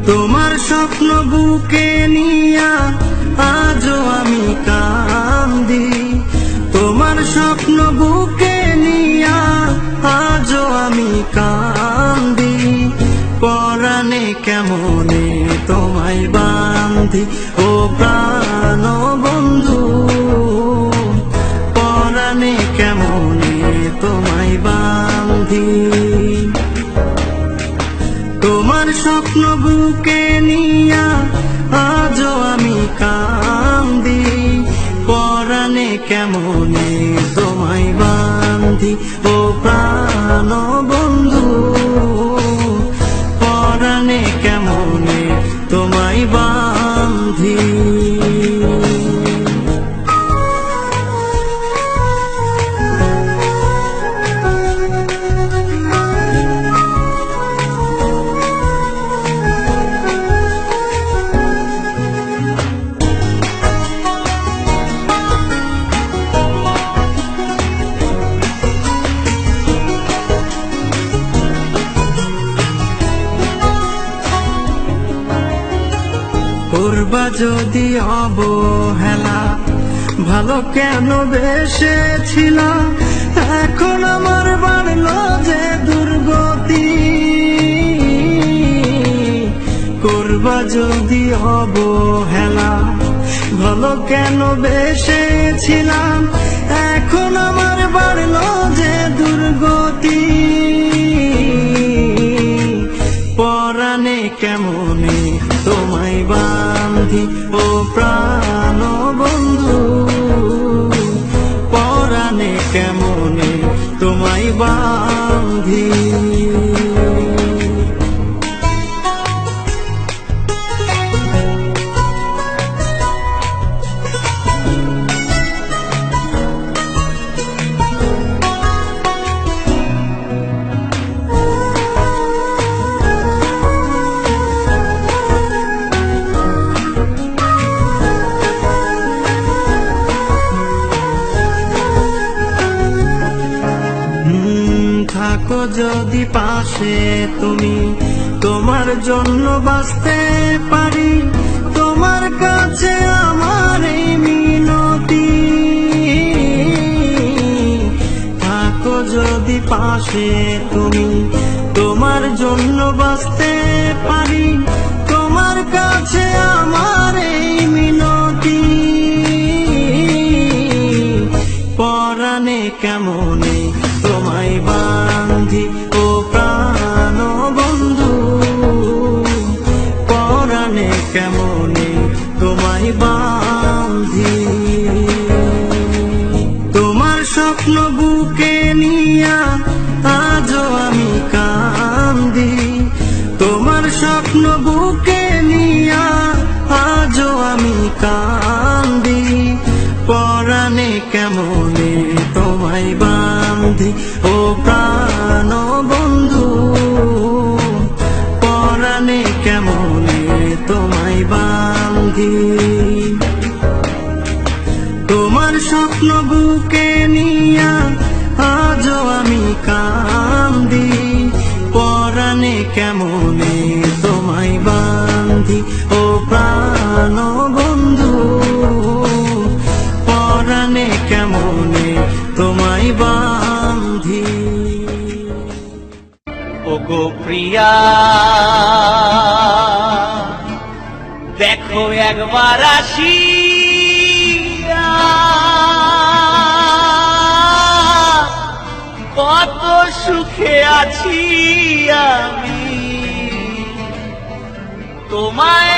তোমার স্বপ্ন বুকে নিয়া আজও আমি কান্দি, তোমার স্বপ্ন বুকে নিয়া আজও আমি কান্দি। পরাণে কেমনে তোমায় বান্ধি ও প্রাণ বন্ধু, পরাণে কেমনে তোমায় বান্ধি। তোমার স্বপ্ন বুকে নিয়া আজও আমি কান্দি, পরাণে কেমনে তোমায় বান্ধি ও প্রাণ বন্ধু, পরাণে কেমনে তোমায় বান্ধি। করবা যদি অবহেলা, ভালো কেন বেসেছিলাম, এখন আমার বাড়লো যে দুর্গতি। করবা যদি অবহেলা, ভালো কেন বেসেছিলাম, এখন আমার বাড়লো যে দুর্গতি। পরাণে কেমনে তোমায় বান্ধি ও প্রাণ বন্ধু, পরাণে কেমনে তোমায় বান্ধি। থাকো যদি পাশে তুমি, তোমার জন্য বাঁচতে পারি, তোমার কাছে আমার এই মিনতি। থাকো যদি পাশে তুমি, তোমার জন্য বাঁচতে পারি, তোমার কাছে আমার এই মিনতি। পরাণে কেমনে তোমায় বান্ধি ও প্রাণ বন্ধু, পরাণে কেমনে তোমায় বান্ধি। তোমার স্বপ্ন বুকে নিয়া আজও আমি কান্দি, তোমার স্বপ্ন বুকে নিয়া আজও আমি কান্দি। পরাণে কেমনে তোমায় বান্ধি ও প্রাণ বন্ধু, পরাণে কেমনে তোমায় বান্ধি। তোমার স্বপ্ন বুকে নিয়া আজও আমি কান্দি, পরাণে কেমনে তোমায় বান্ধি ও প্রাণ বন্ধু, পরাণে কেমনে তোমায় বান্ধি। ওগো প্রিয়া, দেখো একবার আসিয়া, কত সুখে আছি আমি, তোমায়